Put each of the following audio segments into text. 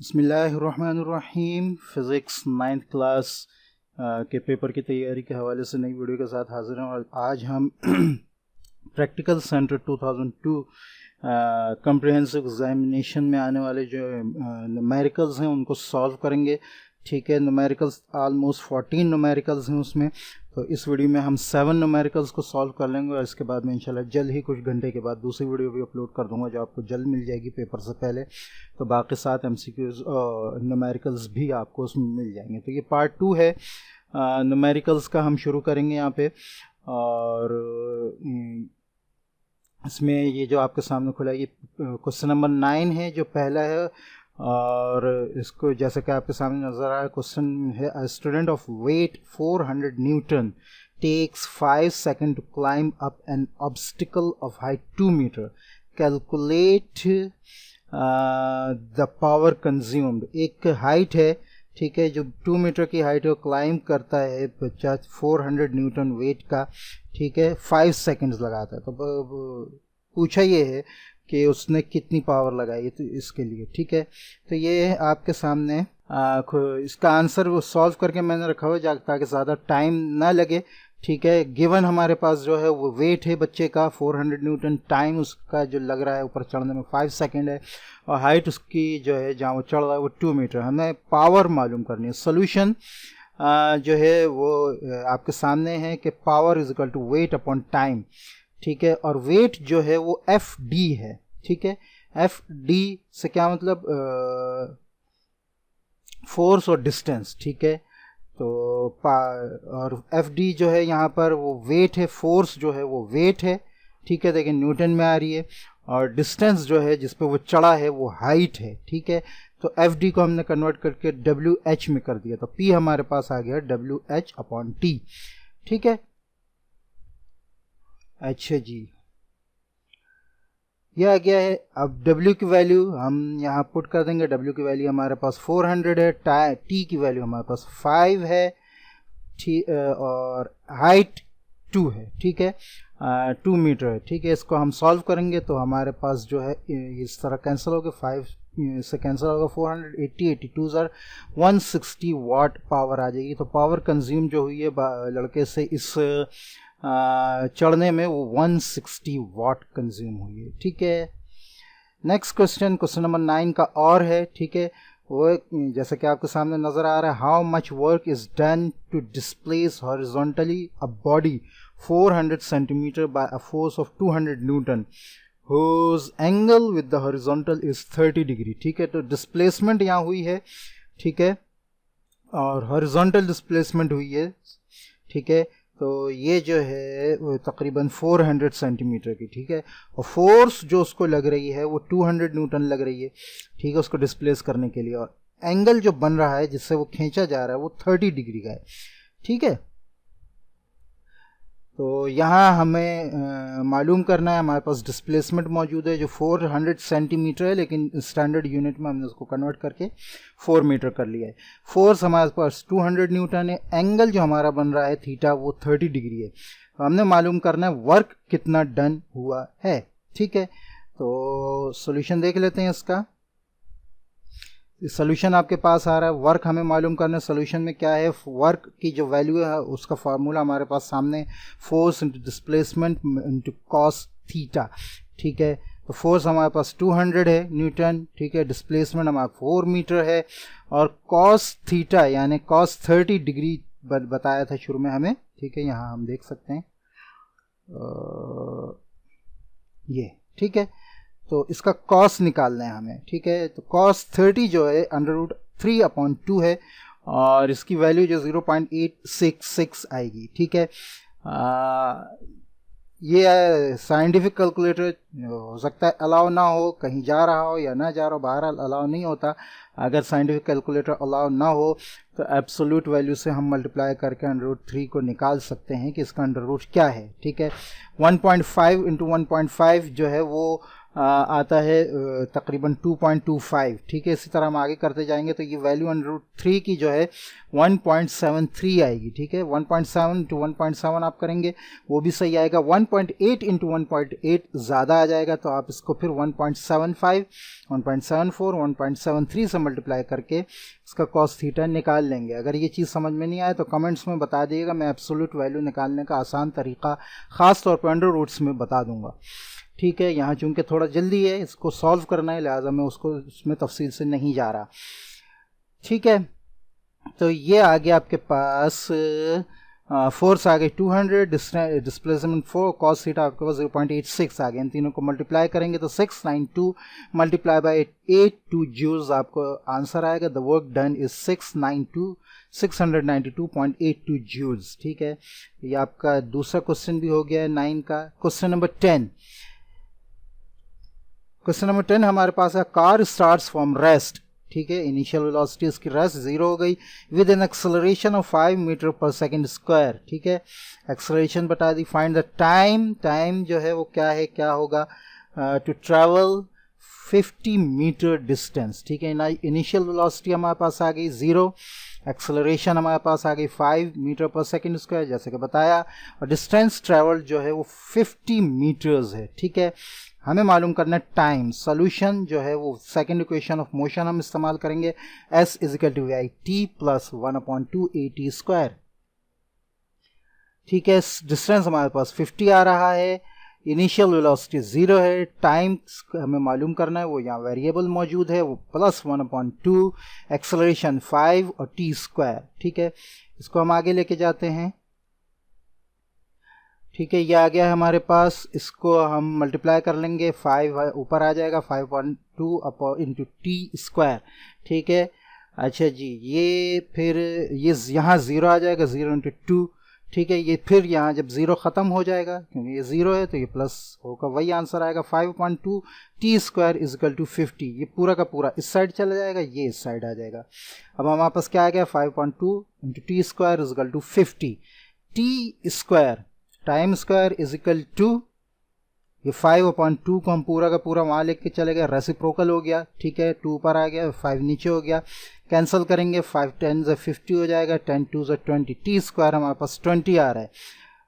बिस्मिल्लाहिर्रहमानिर्रहीम। Physics 9th class के paper की तैयारी के हवाले से नई वीडियो के साथ हाज़िर हैं और आज हम प्रैक्टिकल सेंटर 2002 कम्प्रिहेंसिव एग्जामिनेशन में आने वाले जो न्यूमेरिकल्स हैं उनको सॉल्व करेंगे। ठीक है, न्यूमेरिकल्स ऑलमोस्ट 14 न्यूमेरिकल्स हैं उसमें, तो इस वीडियो में हम 7 न्यूमेरिकल्स को सॉल्व कर लेंगे और इसके बाद में इंशाल्लाह जल्द ही कुछ घंटे के बाद दूसरी वीडियो भी अपलोड कर दूंगा जो आपको जल्द मिल जाएगी पेपर से पहले। तो बाकी 7 MCQs न्यूमेरिकल्स भी आपको उसमें मिल जाएंगे। तो ये पार्ट 2 है न्यूमेरिकल्स का, हम शुरू करेंगे यहाँ पे। और इसमें ये जो आपके सामने खुला है ये क्वेश्चन नंबर 9 है जो पहला है, और इसको जैसे कि आपके सामने नज़र आ रहा है क्वेश्चन है, a student of weight 400 newton takes 5 second to climb up an obstacle of height 2 metre, calculate the power consumed. एक हाइट है, ठीक है, जो 2 मीटर की हाइट है, क्लाइंब करता है 400 न्यूटन वेट का, ठीक है, 5 सेकंड्स लगाता है। तो पूछा ये है कि उसने कितनी पावर लगाई तो इसके लिए, ठीक है। तो ये आपके सामने इसका आंसर वो सॉल्व करके मैंने रखा हुआ ताकि ज़्यादा टाइम ना लगे, ठीक है। गिवन हमारे पास जो है वो वेट है बच्चे का 400 न्यूटन, टाइम उसका जो लग रहा है ऊपर चढ़ने में 5 सेकंड है, और हाइट उसकी जो है जहाँ वो चढ़ रहा है वो 2 मीटर। हमें पावर मालूम करनी है। सोल्यूशन जो है वो आपके सामने है कि power is equal to weight upon time, ठीक है। और वेट जो है वो FD है, ठीक है। FD से क्या मतलब, फोर्स और डिस्टेंस, ठीक है। तो और FD जो है यहाँ पर वो वेट है, फोर्स जो है वो वेट है, ठीक है, देखिए न्यूटन में आ रही है, और डिस्टेंस जो है जिस पे वो चढ़ा है वो हाइट है, ठीक है। तो FD को हमने कन्वर्ट करके WH में कर दिया, तो P हमारे पास आ गया WH अपॉन T, ठीक है। अच्छा जी, यह आ गया है। अब W की वैल्यू हम यहाँ पुट कर देंगे। W की वैल्यू हमारे पास 400 है, T की वैल्यू हमारे पास 5 है, और हाइट 2 है, ठीक है, 2 मीटर है, ठीक है। इसको हम सॉल्व करेंगे तो हमारे पास जो है इस तरह कैंसिल होगा, 5 से कैंसिल होगा, 480 82 ज़र 160 वाट पावर आ जाएगी। तो पावर कंज्यूम जो हुई है लड़के से इस चढ़ने में वो 160 वाट कंज्यूम हुई है, ठीक है। नेक्स्ट क्वेश्चन, क्वेश्चन नंबर 9 का और है, ठीक है। वो जैसे कि आपके सामने नजर आ रहा है, how much work is done to displace horizontally a body 400 centimetre by a force of 200 newton whose angle with the horizontal is 30 degree, ठीक है। तो डिस्प्लेसमेंट यहाँ हुई है, ठीक है, और हॉरिजॉन्टल डिस्प्लेसमेंट हुई है, ठीक है। तो ये जो है वो तकरीबन 400 सेंटीमीटर की, ठीक है, और फोर्स जो उसको लग रही है वो 200 न्यूटन लग रही है, ठीक है, उसको डिस्प्लेस करने के लिए, और एंगल जो बन रहा है जिससे वो खींचा जा रहा है वो 30 डिग्री का है, ठीक है। तो यहाँ हमें मालूम करना है, हमारे पास डिस्प्लेसमेंट मौजूद है जो 400 सेंटीमीटर है, लेकिन स्टैंडर्ड यूनिट में हमने उसको कन्वर्ट करके 4 मीटर कर लिया है। फोर्स हमारे पास 200 न्यूटन है, एंगल जो हमारा बन रहा है थीटा वो 30 डिग्री है। तो हमने मालूम करना है वर्क कितना डन हुआ है, ठीक है। तो सोल्यूशन देख लेते हैं इसका। सोल्यूशन आपके पास आ रहा है, वर्क हमें मालूम करना है। सोल्यूशन में क्या है, वर्क की जो वैल्यू है उसका फार्मूला हमारे पास सामने, force into displacement into cos theta, ठीक है। तो फोर्स हमारे पास 200 है न्यूटन, ठीक है, डिस्प्लेसमेंट हमारा 4 मीटर है, और कॉस थीटा यानी कॉस 30 डिग्री बताया था शुरू में हमें, ठीक है, यहाँ हम देख सकते हैं ये, ठीक है। तो इसका कॉस निकालना है हमें, ठीक है। तो कॉस 30 जो है √3/2 है, और इसकी वैल्यू जो 0.866 आएगी, ठीक है। ये साइंटिफिक कैलकुलेटर हो सकता है अलाउ ना हो, कहीं जा रहा हो या ना जा रहा हो, बहरहाल अलाउ नहीं होता। अगर साइंटिफिक कैलकुलेटर अलाउ ना हो तो एब्सोल्यूट वैल्यू से हम मल्टीप्लाई करके √3 को निकाल सकते हैं कि इसका अंडर रूट क्या है, ठीक है। 1.5 × 1.5 जो है वो आता है तकरीबन 2.25, ठीक है। इसी तरह हम आगे करते जाएंगे तो ये वैल्यू √3 की जो है 1.73 आएगी, ठीक है। 1.7 to 1.7 आप करेंगे वो भी सही आएगा। 1.8 इंटू 1.8 ज़्यादा आ जाएगा, तो आप इसको फिर 1.75, 1.74, 1.73 से मल्टीप्लाई करके इसका cos थीटा निकाल लेंगे। अगर ये चीज़ समझ में नहीं आए तो कमेंट्स में बता दिएगा, मैं एब्सोल्यूट वैल्यू निकालने का आसान तरीका ख़ास तौर पर अंडर रूट्स में बता दूंगा, ठीक है। यहाँ चूंकि थोड़ा जल्दी है, इसको सॉल्व करना है, लिहाजा मैं उसको इसमें तफसील से नहीं जा रहा, ठीक है। तो ये आ गया आपके पास फोर्स आ गई 200, डिस्प्लेसमेंट 4, cos थीटा आपके पास 0.86 आ गया। इन तीनों को मल्टीप्लाई करेंगे तो 692 मल्टीप्लाई बाई 82 जूल्स आपको आंसर आएगा। The work done is 692.82 joules, ठीक है। ये आपका दूसरा क्वेश्चन भी हो गया है 9 का। क्वेश्चन नंबर 10, क्वेश्चन नंबर 10 हमारे पास है कार स्टार्ट्स फ्रॉम रेस्ट, ठीक है। इनिशियल वेलोसिटी इसकी रेस्ट 0 हो गई with an acceleration of 5 metre per second square, ठीक है। एक्सेलरेशन बता दी। फाइंड द टाइम, टाइम जो है वो क्या है, क्या होगा, टू ट्रैवल 50 मीटर डिस्टेंस, ठीक है। इनिशियल वेलोसिटी हमारे पास आ गई 0, एक्सेलरेशन हमारे पास आ गई 5 मीटर पर सेकंड स्क्वायर जैसे कि बताया, और डिस्टेंस ट्रैवल जो है वो 50 मीटर्स है, ठीक है। हमें मालूम करना है टाइम। सोल्यूशन जो है वो सेकंड इक्वेशन ऑफ मोशन हम इस्तेमाल करेंगे, s is equal to v t plus 1/2 at square, ठीक है। डिस्टेंस हमारे पास 50 आ रहा है, इनिशियल वेलोसिटी 0 है, टाइम हमें मालूम करना है, वो यहाँ वेरिएबल मौजूद है, वो प्लस 1/2, एक्सेलरेशन 5 और t स्क्वायर, ठीक है। इसको हम आगे लेके जाते हैं, ठीक है। ये आ गया है हमारे पास, इसको हम मल्टीप्लाई कर लेंगे, 5 ऊपर आ जाएगा 5/2 इंटू टी स्क्वायर, ठीक है। अच्छा जी, ये फिर ये यहाँ 0 आ जाएगा, 0 इंटू 2, ठीक है। ये फिर यहाँ जब 0 ख़त्म हो जाएगा, क्योंकि ये 0 है तो ये प्लस होगा, वही आंसर आएगा 5/2 टी स्क्वायर इजिकल टू 50। ये पूरा का पूरा इस साइड चला जाएगा, ये इस साइड आ जाएगा। अब हमारे पास क्या आ गया, 5/2 into t square is equal to 50। T square time square is equal to, ये 5/2 को हम पूरा का पूरा वहाँ लेके चले गए, रेसिप्रोकल हो गया, ठीक है। 2 ऊपर आ गया, 5 नीचे हो गया, कैंसिल करेंगे, 5 10 से 50 हो जाएगा, 10 2 से 20, टी स्क्वायर हमारे पास 20 आ रहा है,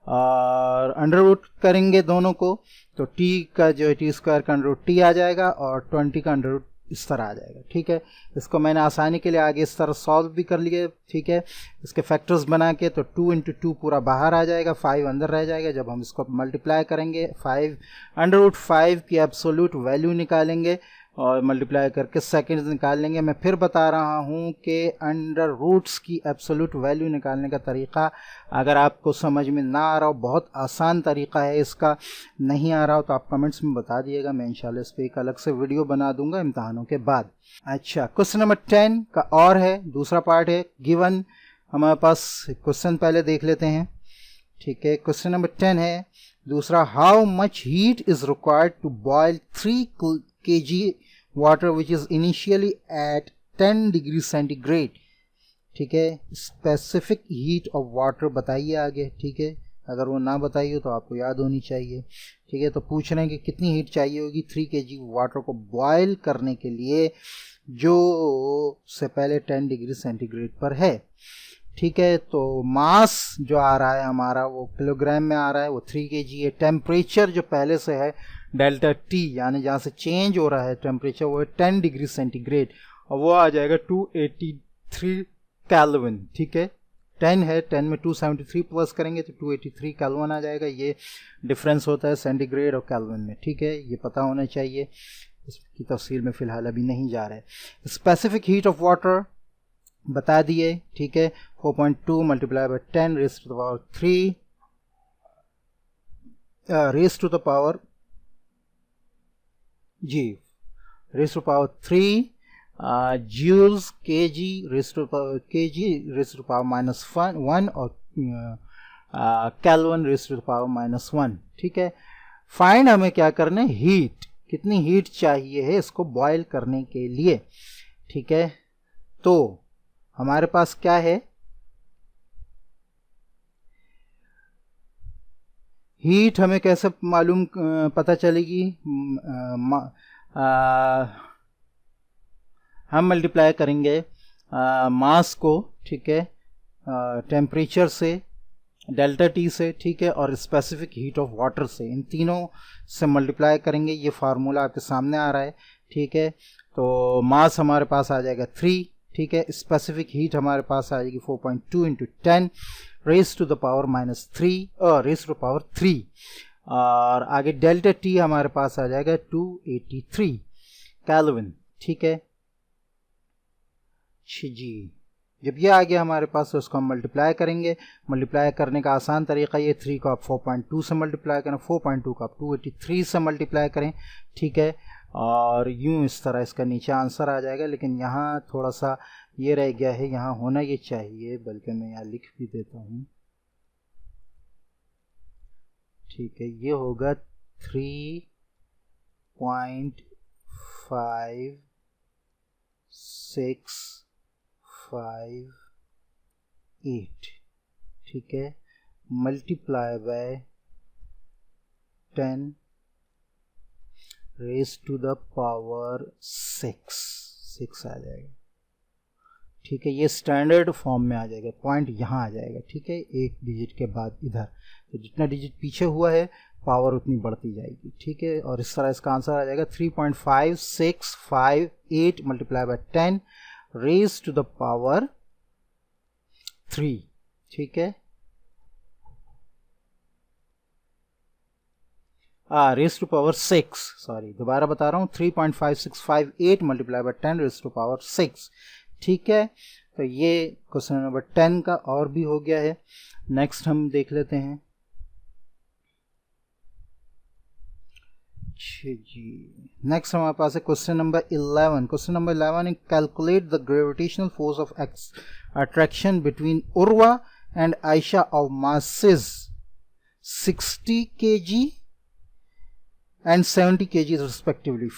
और अंडर रूट करेंगे दोनों को तो टी का जो है टी स्क्वायर का अंडर रूट टी आ जाएगा और 20 का अंडर रूट इस तरह आ जाएगा, ठीक है। इसको मैंने आसानी के लिए आगे इस तरह सॉल्व भी कर लिए, ठीक है। इसके फैक्टर्स बना के तो 2 इंटू 2 पूरा बाहर आ जाएगा, 5 अंदर रह जाएगा। जब हम इसको मल्टीप्लाई करेंगे 5 अंडर रूट 5 की एब्सोल्यूट वैल्यू निकालेंगे और मल्टीप्लाई करके सेकंड्स निकाल लेंगे। मैं फिर बता रहा हूँ कि अंडर रूट्स की एब्सोल्यूट वैल्यू निकालने का तरीका अगर आपको समझ में ना आ रहा हो, बहुत आसान तरीका है इसका, नहीं आ रहा हो तो आप कमेंट्स में बता दिएगा, मैं इंशाल्लाह इस पर एक अलग से वीडियो बना दूंगा इम्तहानों के बाद। अच्छा, क्वेश्चन नंबर 10 का और है, दूसरा पार्ट है गिवन। हमारे पास क्वेश्चन पहले देख लेते हैं, ठीक है। क्वेश्चन नंबर 10 है दूसरा, how much heat is required to boil 3 kg water which is initially at 10 degree centigrade, ठीक है। स्पेसिफिक हीट ऑफ वाटर बताइए आगे, ठीक है। अगर वो ना बताइए तो आपको याद होनी चाहिए, ठीक है। तो पूछ रहे हैं कि कितनी हीट चाहिए होगी 3 kg वाटर को बॉयल करने के लिए जो से पहले 10 डिग्री सेंटीग्रेड पर है, ठीक है। तो मास जो आ रहा है हमारा वो किलोग्राम में आ रहा है, वो 3 kg है। टेम्परेचर जो पहले से है डेल्टा टी, यानी जहाँ से चेंज हो रहा है टेम्परेचर, वो है 10 डिग्री सेंटीग्रेड और वो आ जाएगा 283 केल्विन, ठीक है। 10 है, 10 में 273 प्लस करेंगे तो 283 केल्विन आ जाएगा। ये डिफरेंस होता है सेंटीग्रेड और केल्विन में, ठीक है। ये पता होना चाहिए, इसकी तफसील में फ़िलहाल अभी नहीं जा रहा है। स्पेसिफिक हीट ऑफ वाटर बता दिए, ठीक है। 4.2 multiply by 10 raise to the power 3 raise to the power g raise to power 3 joules kg raise to power kg raise to power -1 और केल्विन रेज टू पावर -1, ठीक है। Find हमें क्या करना है, हीट, कितनी हीट चाहिए है इसको बॉयल करने के लिए, ठीक है। तो हमारे पास क्या है, हीट हमें कैसे मालूम पता चलेगी? हम मल्टीप्लाई करेंगे मास को, ठीक है, टेम्परेचर से, डेल्टा टी से, ठीक है, और स्पेसिफिक हीट ऑफ वाटर से, इन तीनों से मल्टीप्लाई करेंगे। ये फार्मूला आपके सामने आ रहा है, ठीक है। तो मास हमारे पास आ जाएगा 3, ठीक है, स्पेसिफिक हीट हमारे पास आ जाएगी 4.2 into 10 raise to the power -3 raise to power 3, और आगे डेल्टा टी हमारे पास आ जाएगा 283 केल्विन, ठीक है जी। जब ये आ गया हमारे पास तो उसको हम मल्टीप्लाई करेंगे। मल्टीप्लाई करने का आसान तरीका ये, 3 को आप 4.2 से मल्टीप्लाई करें, 4.2 को आप 283 से मल्टीप्लाई करें, ठीक है, और यूं इस तरह इसका नीचे आंसर आ जाएगा। लेकिन यहाँ थोड़ा सा ये रह गया है, यहाँ होना ये चाहिए, बल्कि मैं यहाँ लिख भी देता हूँ, ठीक है, ये होगा 3.568, ठीक है, multiply by 10 raise to the power 6 आ जाएगा, ठीक है। ये स्टैंडर्ड फॉर्म में आ जाएगा, पॉइंट यहाँ आ जाएगा, ठीक है, एक डिजिट के बाद इधर, तो जितना डिजिट पीछे हुआ है पावर उतनी बढ़ती जाएगी, ठीक है। और इस तरह इसका आंसर आ जाएगा 3.5658 multiply by 10 raise to the power 3, ठीक है, रेज टू पावर 6, सॉरी दोबारा बता रहा हूँ, 3.5658 multiply by 10 raise to power 6, ठीक है। तो ये क्वेश्चन नंबर 10 का और भी हो गया है। नेक्स्ट हम देख लेते हैं जी। नेक्स्ट हमारे पास है क्वेश्चन नंबर 11। क्वेश्चन नंबर 11 है, calculate the gravitational force of attraction between Urwa and Ayesha of masses 60 kg and 70 kg respectively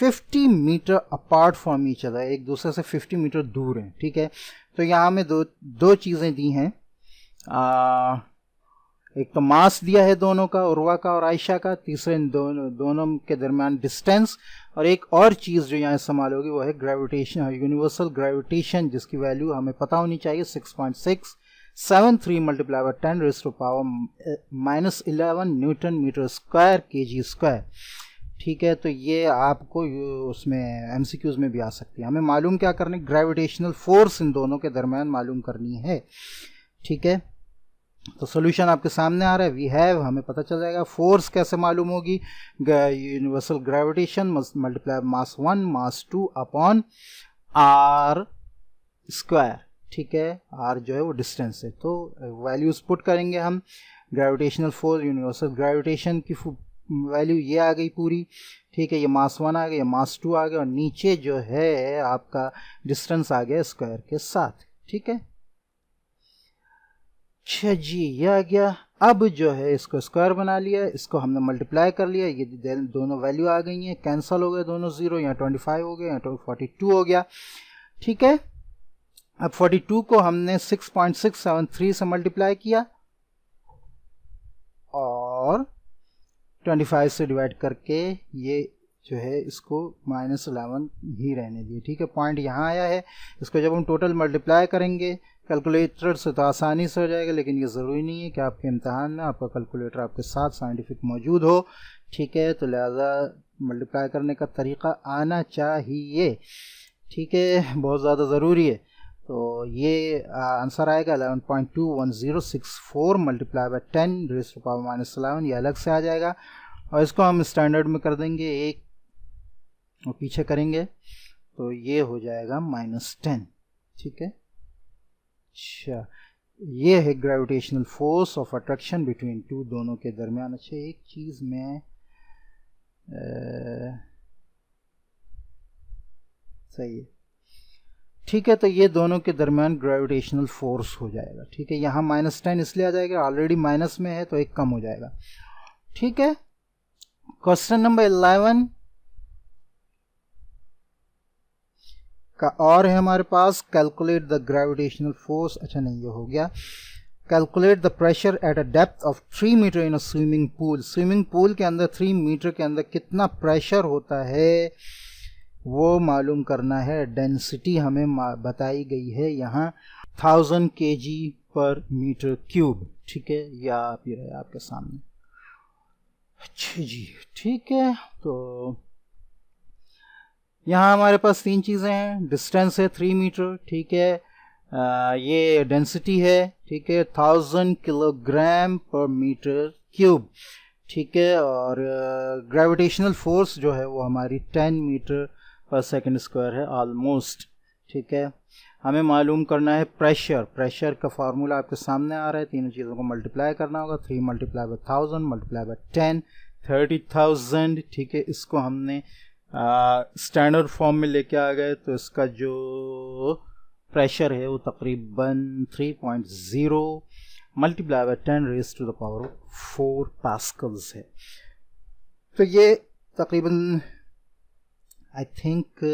50 metre apart from each other, एक दूसरे से 50 मीटर दूर है, ठीक है। तो यहाँ में दो चीज़ें दी हैं, एक तो मास दिया है दोनों का, उर्वा का और आयशा का, तीसरे दोनों के दरमियान डिस्टेंस, और एक और चीज़ जो यहाँ इस्तेमाल होगी वो है ग्रेविटेशन, यूनिवर्सल ग्रेविटेशन, जिसकी वैल्यू हमें पता होनी चाहिए 6.673 multiply by 10 raise to power -11 newton metre square kg square, ठीक है। तो ये आपको उसमें एमसीक्यूज में भी आ सकती है। हमें मालूम क्या करनी, ग्रेविटेशनल फोर्स इन दोनों के दरमियान मालूम करनी है, ठीक है। तो सोल्यूशन आपके सामने आ रहा है, वी हैव, हमें पता चल जाएगा। फोर्स कैसे मालूम होगी, universal gravitation multiply mass 1 mass 2 upon R square, ठीक है, आर जो है वो डिस्टेंस है। तो वैल्यूज पुट करेंगे हम, ग्रेविटेशनल फोर्स यूनिवर्सल ग्रेविटेशन की वैल्यू ये आ गई पूरी, ठीक है, ये मास 1 आ गया, मास 2 आ गया, और नीचे जो है आपका डिस्टेंस आ गया स्क्वायर के साथ, ठीक है। अच्छा जी, ये आ गया। अब जो है इसको स्क्वायर बना लिया, इसको हमने मल्टीप्लाई कर लिया, ये दोनों वैल्यू आ गई हैं, कैंसिल हो गए दोनों जीरो, यहाँ 25 हो गया, यहाँ 42 हो गया, ठीक है। अब 42 को हमने 6.673 से मल्टीप्लाई किया और 25 से डिवाइड करके ये जो है इसको -11 ही रहने दिए, ठीक है। पॉइंट यहाँ आया है, इसको जब हम टोटल मल्टीप्लाई करेंगे कैलकुलेटर से तो आसानी से हो जाएगा, लेकिन ये ज़रूरी नहीं है कि आपके इम्तहान में आपका कैलकुलेटर आपके साथ साइंटिफिक मौजूद हो, ठीक है। तो लिहाजा मल्टीप्लाई करने का तरीक़ा आना चाहिए, ठीक है, बहुत ज़्यादा ज़रूरी है। तो ये आंसर आएगा 11.21064 multiply by 10 raise to power -11, ये अलग से आ जाएगा, और इसको हम स्टैंडर्ड में कर देंगे एक और पीछे करेंगे तो ये हो जाएगा -10, ठीक है। अच्छा, ये है gravitational force of attraction between two, दोनों के दरमियान। अच्छा, एक चीज़ में सही है, ठीक है, तो ये दोनों के दरमियान ग्रेविटेशनल फोर्स हो जाएगा, ठीक है। यहाँ -10 इसलिए आ जाएगा, ऑलरेडी माइनस में है तो एक कम हो जाएगा, ठीक है। क्वेश्चन नंबर 11 का और है हमारे पास, कैलकुलेट द ग्रेविटेशनल फोर्स, अच्छा नहीं ये हो गया, calculate the pressure at a depth of 3 metre in a swimming pool. Swimming pool के अंदर 3 मीटर के अंदर कितना प्रेशर होता है वो मालूम करना है। डेंसिटी हमें बताई गई है यहाँ 1000 kg पर मीटर क्यूब। ठीक है, या आप ये रहे आपके सामने। अच्छा जी, ठीक है। तो यहाँ हमारे पास 3 चीज़ें हैं। डिस्टेंस है 3 मीटर, ठीक है। ये डेंसिटी है, ठीक है, 1000 किलोग्राम पर मीटर क्यूब, ठीक है। और ग्रेविटेशनल फोर्स जो है वो हमारी 10 मीटर पर सेकंड स्क्वायर है ऑलमोस्ट, ठीक है। हमें मालूम करना है प्रेशर। प्रेशर का फार्मूला आपके सामने आ रहा है। तीनों चीज़ों को मल्टीप्लाई करना होगा। 3 मल्टीप्लाई बाय 1000 मल्टीप्लाई बाय 10, 30,000, ठीक है। इसको हमने स्टैंडर्ड फॉर्म में लेके आ गए, तो इसका जो प्रेशर है वो तकरीबन 3.0 multiply by 10 raise to the power 4 pascals है। तो ये तकरीबन आई थिंक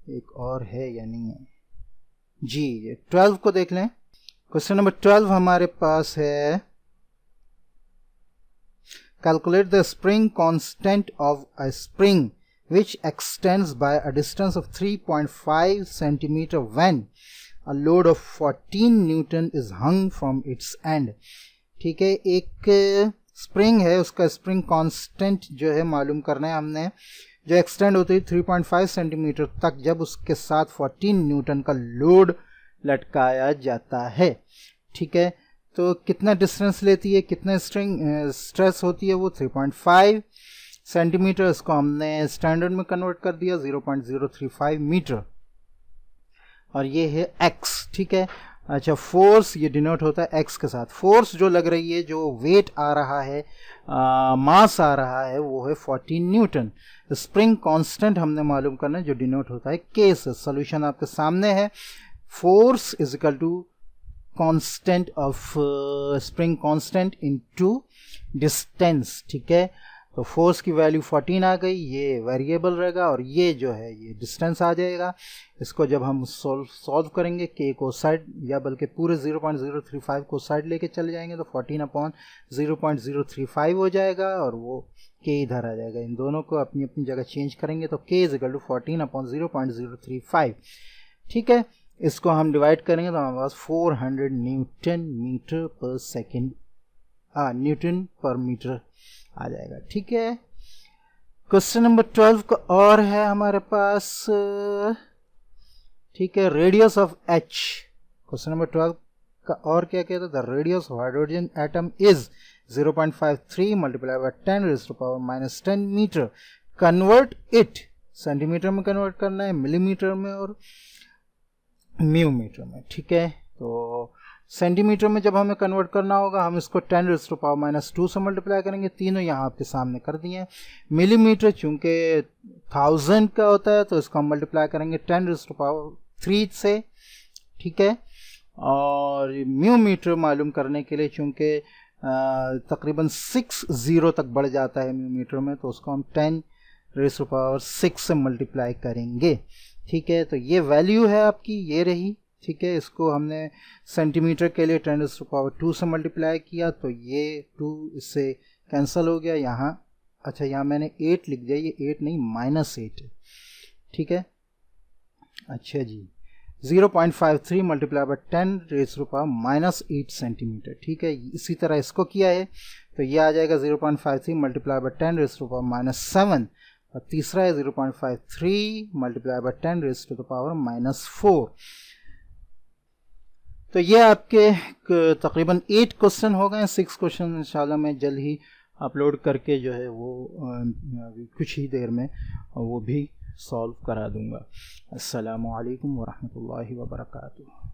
एक और है या नहीं है जी। 12 को देख लें। क्वेश्चन नंबर 12 हमारे पास है, calculate the spring constant of a spring which extends by a distance of 3.5 centimeter when a load of 14 Newton is hung from its end। ठीक है, एक स्प्रिंग है, उसका स्प्रिंग कांस्टेंट जो है मालूम करना है हमने, जो एक्सटेंड होती है 3.5 सेंटीमीटर तक जब उसके साथ 14 न्यूटन का लोड लटकाया जाता है। ठीक है, तो कितना डिस्टेंस लेती है, कितना स्ट्रेस होती है, वो 3.5 सेंटीमीटर। इसको हमने स्टैंडर्ड में कन्वर्ट कर दिया 0.035 मीटर, और ये है x, ठीक है। अच्छा, फोर्स ये डिनोट होता है x के साथ। फोर्स जो लग रही है, जो वेट आ रहा है, मास आ रहा है, वो है 14 न्यूटन। स्प्रिंग कांस्टेंट हमने मालूम करना है, जो डिनोट होता है k से। सोल्यूशन आपके सामने है। Force is equal to constant of spring constant into distance, ठीक है। तो फोर्स की वैल्यू 14 आ गई, ये वेरिएबल रहेगा, और ये जो है ये डिस्टेंस आ जाएगा। इसको जब हम सॉल्व करेंगे, के को साइड या बल्कि पूरे 0.035 को साइड लेके चले जाएंगे, तो 14 अपॉन 0.035 हो जाएगा, और वो के इधर आ जाएगा। इन दोनों को अपनी अपनी जगह चेंज करेंगे, तो के इज इक्वल टू 14 अपॉन 0.035, ठीक है। इसको हम डिवाइड करेंगे तो हमारे पास 400 न्यूटन मीटर पर सेकेंड, न्यूटन पर मीटर आ जाएगा, ठीक है। क्वेश्चन नंबर 12 का और है हमारे पास, ठीक है, radius of H. Question number 12 का और क्या कहता है, the radius of hydrogen atom is 0.53 multiply by 10 raise to power -10 metre. Convert it, centimetre में कन्वर्ट करना है, मिलीमीटर में और म्यू मीटर में, ठीक है। तो सेंटीमीटर में जब हमें कन्वर्ट करना होगा, हम इसको 10 रेज़ टू पावर -2 से मल्टीप्लाई करेंगे। तीनों यहाँ आपके सामने कर दिए हैं। मिलीमीटर चूंकि 1000 का होता है, तो इसको हम मल्टीप्लाई करेंगे 10 रेज़ टू पावर 3 से, ठीक है। और म्यू मीटर मालूम करने के लिए चूंकि तकरीबन 6 0 तक बढ़ जाता है म्यू मीटर में, तो उसको हम 10 रेज़ टू पावर 6 से मल्टीप्लाई करेंगे, ठीक है। तो ये वैल्यू है आपकी, ये रही, ठीक है। इसको हमने सेंटीमीटर के लिए 10 रेज़ टू पावर 2 से मल्टीप्लाई किया, तो ये 2 इससे कैंसिल हो गया यहाँ। अच्छा, यहाँ मैंने 8 लिख दिया, ये 8 नहीं -8 है, ठीक है। अच्छा जी, 0.53 multiply by 10 raise to power -8 centimetre, ठीक है। इसी तरह इसको किया है, तो ये आ जाएगा 0.53 multiply by 10 raise to power -7, और तीसरा है 0.53 multiply by 10 raise to the power -4। तो ये आपके तकरीबन 8 क्वेश्चन हो गए। 6 क्वेश्चन इंशाल्लाह मैं जल्द ही अपलोड करके जो है वो कुछ ही देर में वो भी सॉल्व करा दूंगा। अस्सलामु अलैकुम वरहमतुल्लाहि वबरकातुहू।